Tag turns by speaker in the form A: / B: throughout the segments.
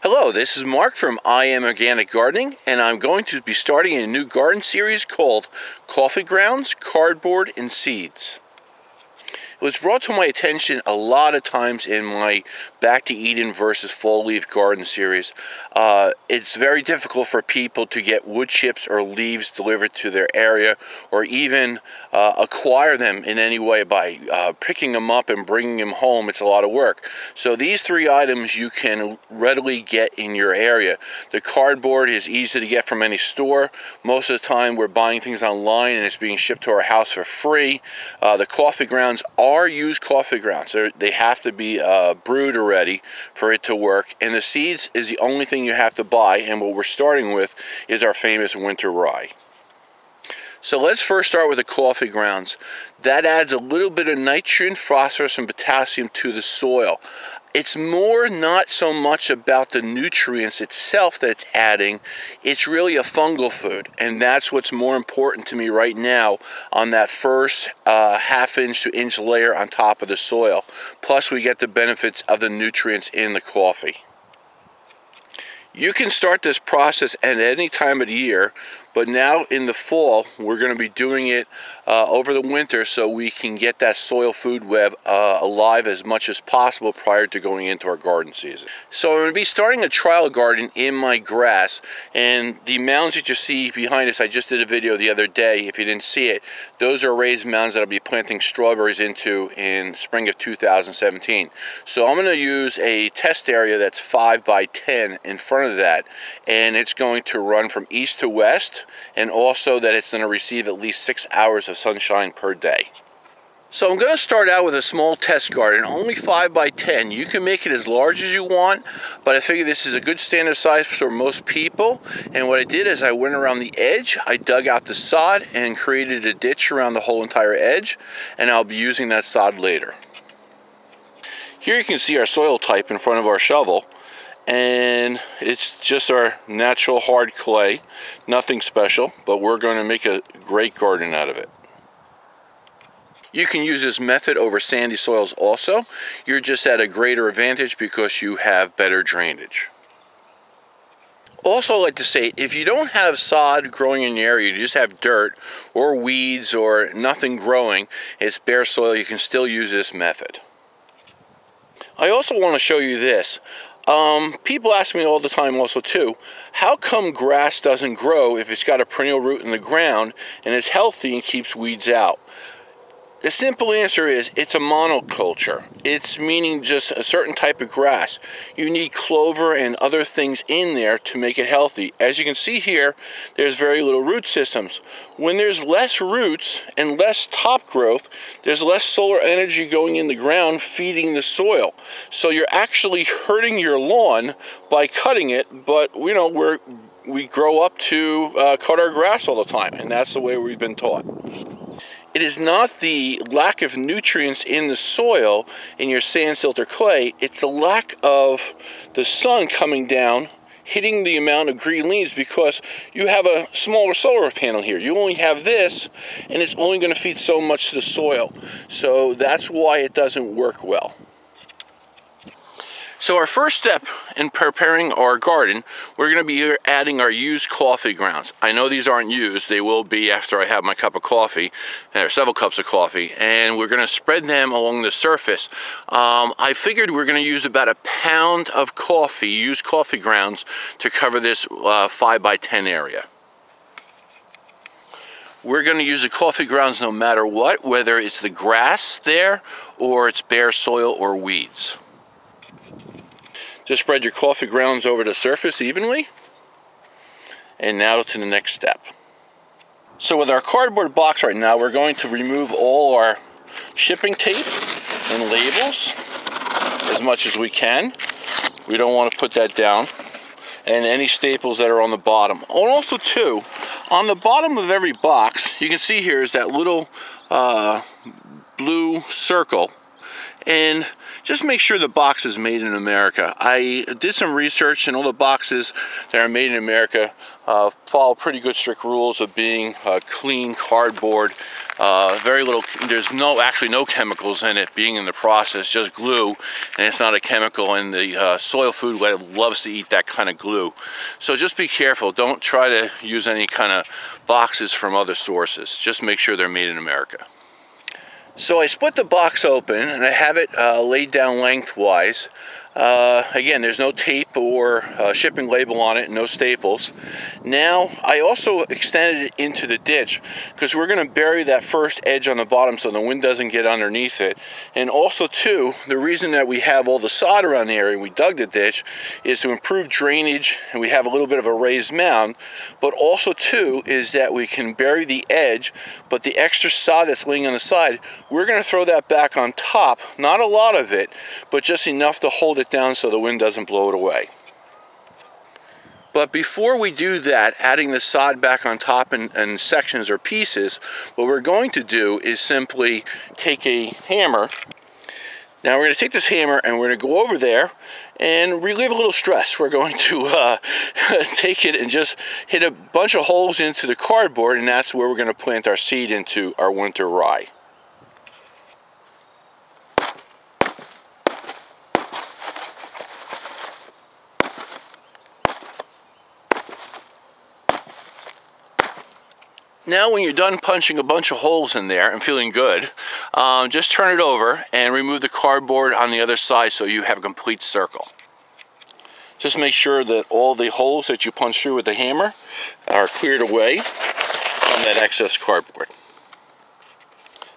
A: Hello, this is Mark from I Am Organic Gardening, and I'm going to be starting a new garden series called Coffee Grounds, Cardboard, and Seeds. It was brought to my attention a lot of times in my Back to Eden versus Fall Leaf Garden series. It's very difficult for people to get wood chips or leaves delivered to their area, or even acquire them in any way by picking them up and bringing them home. It's a lot of work. So these three items you can readily get in your area. The cardboard is easy to get from any store. Most of the time we're buying things online and it's being shipped to our house for free. The coffee grounds are used coffee grounds. They have to be brewed already for it to work. And the seeds is the only thing you have to buy, and what we're starting with is our famous winter rye. So let's first start with the coffee grounds. That adds a little bit of nitrogen, phosphorus, and potassium to the soil. It's more not so much about the nutrients itself that it's adding, it's really a fungal food, and that's what's more important to me right now on that first half-inch to inch layer on top of the soil. Plus we get the benefits of the nutrients in the coffee. You can start this process at any time of the year, but now in the fall we're going to be doing it over the winter so we can get that soil food web alive as much as possible prior to going into our garden season. So I'm going to be starting a trial garden in my grass, and the mounds that you see behind us, I just did a video the other day. If you didn't see it, those are raised mounds that I'll be planting strawberries into in spring of 2017. So I'm going to use a test area that's 5 by 10 in front of that, and it's going to run from east to west, and also that it's going to receive at least 6 hours of sunshine per day. So I'm going to start out with a small test garden, only 5 by 10. You can make it as large as you want, but I figure this is a good standard size for most people. And what I did is I went around the edge, I dug out the sod and created a ditch around the whole entire edge, and I'll be using that sod later. Here you can see our soil type in front of our shovel. And it's just our natural hard clay, nothing special, but we're going to make a great garden out of it. You can use this method over sandy soils also. You're just at a greater advantage because you have better drainage. Also, I like to say, if you don't have sod growing in your area, you just have dirt or weeds or nothing growing, it's bare soil, you can still use this method. I also want to show you this. People ask me all the time also too, how come grass doesn't grow if it's got a perennial root in the ground and is healthy and keeps weeds out? The simple answer is it's a monoculture. It's meaning just a certain type of grass. You need clover and other things in there to make it healthy. As you can see here, there's very little root systems. When there's less roots and less top growth, there's less solar energy going in the ground feeding the soil. So you're actually hurting your lawn by cutting it, but you know, we grow up to cut our grass all the time, and that's the way we've been taught. It is not the lack of nutrients in the soil, in your sand, silt, or clay. It's the lack of the sun coming down, hitting the amount of green leaves, because you have a smaller solar panel here. You only have this, and it's only going to feed so much to the soil. So that's why it doesn't work well. So our first step in preparing our garden, we're going to be adding our used coffee grounds. I know these aren't used. They will be after I have my cup of coffee, or several cups of coffee, and we're going to spread them along the surface. I figured we're going to use about a pound of coffee, used coffee grounds, to cover this 5 by 10 area. We're going to use the coffee grounds no matter what, whether it's the grass there or it's bare soil or weeds. Just spread your coffee grounds over the surface evenly. And now to the next step. So with our cardboard box right now, we're going to remove all our shipping tape and labels as much as we can. We don't want to put that down. And any staples that are on the bottom. And also too, on the bottom of every box, you can see here is that little blue circle. And just make sure the box is made in America. I did some research, and all the boxes that are made in America follow pretty good strict rules of being clean cardboard. Very little, there's actually no chemicals in it being in the process, just glue, and it's not a chemical, and the soil food web loves to eat that kind of glue. So just be careful. Don't try to use any kind of boxes from other sources. Just make sure they're made in America. So I split the box open, and I have it laid down lengthwise. Again, there's no tape or shipping label on it, no staples. Now, I also extended it into the ditch because we're going to bury that first edge on the bottom so the wind doesn't get underneath it. And also, too, the reason that we have all the sod around the area and we dug the ditch is to improve drainage, and we have a little bit of a raised mound. But also, too, is that we can bury the edge, but the extra sod that's laying on the side, we're going to throw that back on top. Not a lot of it, but just enough to hold it down so the wind doesn't blow it away. But before we do that, adding the sod back on top in sections or pieces, what we're going to do is simply take a hammer. Now we're going to take this hammer and we're going to go over there and relieve a little stress. We're going to take it and just hit a bunch of holes into the cardboard, and that's where we're going to plant our seed into our winter rye. Now when you're done punching a bunch of holes in there and feeling good, just turn it over and remove the cardboard on the other side so you have a complete circle. Just make sure that all the holes that you punch through with the hammer are cleared away from that excess cardboard.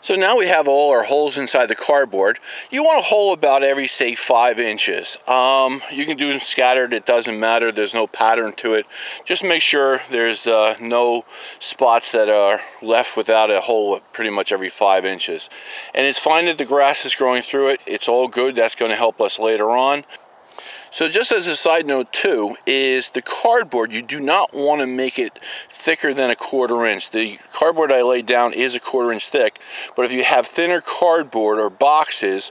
A: So now we have all our holes inside the cardboard. You want a hole about every, say, 5 inches. You can do them scattered, it doesn't matter, there's no pattern to it. Just make sure there's no spots that are left without a hole pretty much every 5 inches. And it's fine that the grass is growing through it, it's all good, that's going to help us later on. So just as a side note too, is the cardboard, you do not want to make it thicker than a 1/4 inch. The cardboard I laid down is a 1/4 inch thick, but if you have thinner cardboard or boxes,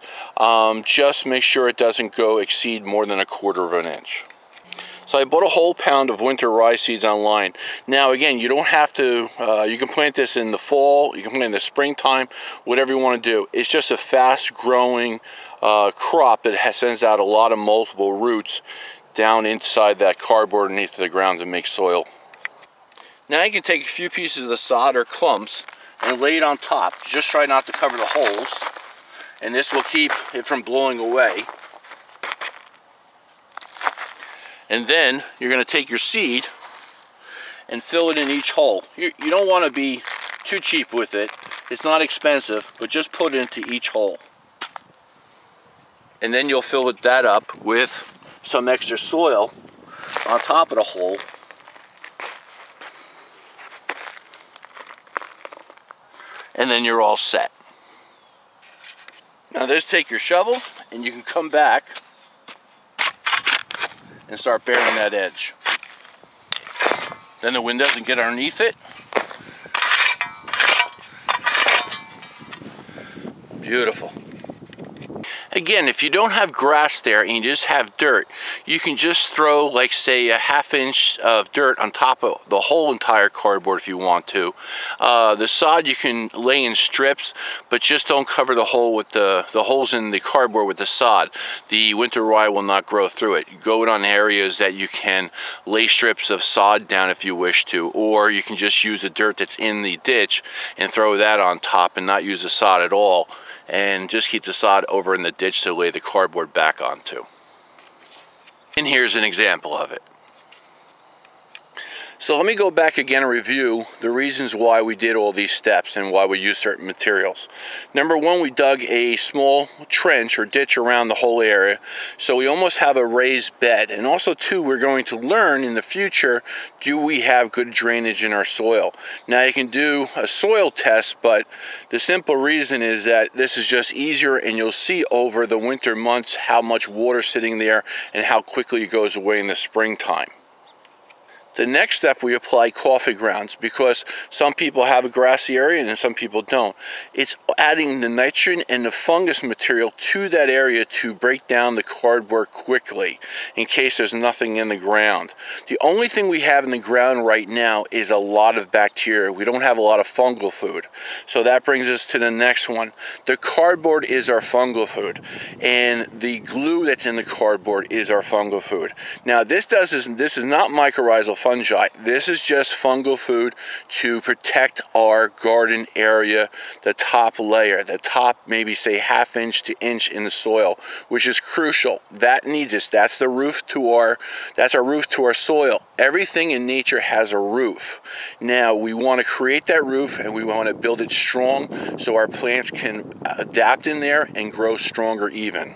A: just make sure it doesn't exceed more than a 1/4 inch. So I bought a whole pound of winter rye seeds online. Now again, you don't have to, you can plant this in the fall, you can plant in the springtime, whatever you want to do. It's just a fast growing crop that sends out a lot of multiple roots down inside that cardboard underneath the ground to make soil. Now you can take a few pieces of the sod or clumps and lay it on top. Just try not to cover the holes, and this will keep it from blowing away. And then you're going to take your seed and fill it in each hole. You don't want to be too cheap with it. It's not expensive, but just put it into each hole. And then you'll fill that up with some extra soil on top of the hole. And then you're all set. Now just take your shovel and you can come back and start burying that edge. Then the wind doesn't get underneath it. Beautiful. Again, if you don't have grass there and you just have dirt, you can just throw, like, say, a 1/2 inch of dirt on top of the whole entire cardboard if you want to. The sod you can lay in strips, but just don't cover the hole with the holes in the cardboard with the sod. The winter rye will not grow through it. You go on areas that you can lay strips of sod down if you wish to, or you can just use the dirt that's in the ditch and throw that on top and not use the sod at all, and just keep the sod over in the ditch to lay the cardboard back onto. And here's an example of it. So let me go back again and review the reasons why we did all these steps and why we used certain materials. Number one, we dug a small trench or ditch around the whole area, so we almost have a raised bed. And also, two, we're going to learn in the future, do we have good drainage in our soil? Now, you can do a soil test, but the simple reason is that this is just easier, and you'll see over the winter months how much water's sitting there and how quickly it goes away in the springtime. The next step, we apply coffee grounds, because some people have a grassy area and some people don't. It's adding the nitrogen and the fungus material to that area to break down the cardboard quickly in case there's nothing in the ground. The only thing we have in the ground right now is a lot of bacteria. We don't have a lot of fungal food. So that brings us to the next one. The cardboard is our fungal food, and the glue that's in the cardboard is our fungal food. Now this is not mycorrhizal fungi. This is just fungal food to protect our garden area, the top layer, the top maybe say ½ inch to inch in the soil, which is crucial. That needs us. That's our roof to our soil. Everything in nature has a roof. Now we want to create that roof, and we want to build it strong so our plants can adapt in there and grow stronger even.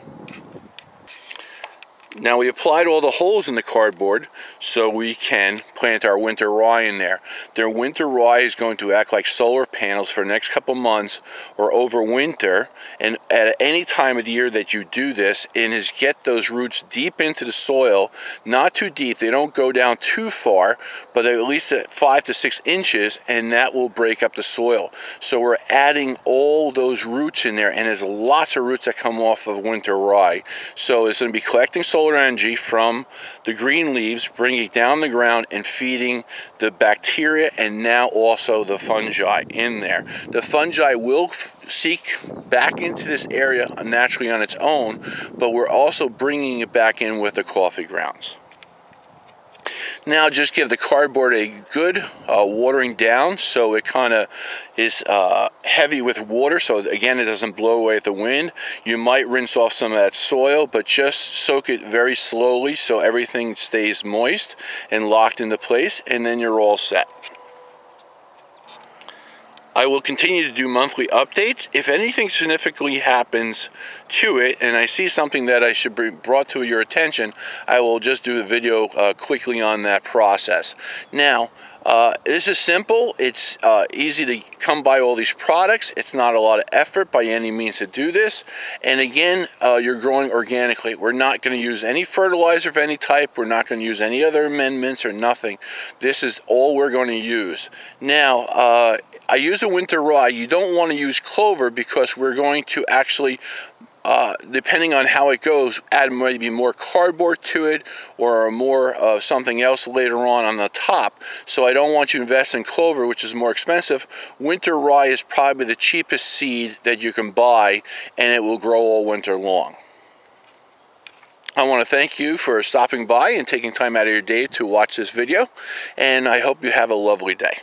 A: Now we applied all the holes in the cardboard so we can plant our winter rye in there. Their winter rye is going to act like solar panels for the next couple months or over winter, and at any time of the year that you do this, and is get those roots deep into the soil, not too deep, they don't go down too far, but at least at 5 to 6 inches, and that will break up the soil. So we're adding all those roots in there, and there's lots of roots that come off of winter rye. So it's going to be collecting solar energy from the green leaves, bringing it down the ground and feeding the bacteria and now also the fungi in there. The fungi will seek back into this area naturally on its own, but we're also bringing it back in with the coffee grounds. Now just give the cardboard a good watering down so it kind of is heavy with water, so again it doesn't blow away at the wind. You might rinse off some of that soil, but just soak it very slowly so everything stays moist and locked into place, and then you're all set. I will continue to do monthly updates. If anything significantly happens to it and I see something that I should be brought to your attention, I will just do a video quickly on that process. Now, this is simple. It's easy to come by all these products. It's not a lot of effort by any means to do this. And again, you're growing organically. We're not going to use any fertilizer of any type. We're not going to use any other amendments or nothing. This is all we're going to use. Now, I use a winter rye. You don't want to use clover because we're going to actually, depending on how it goes, add maybe more cardboard to it or more of something else later on the top. So I don't want you to invest in clover, which is more expensive. Winter rye is probably the cheapest seed that you can buy, and it will grow all winter long. I want to thank you for stopping by and taking time out of your day to watch this video, and I hope you have a lovely day.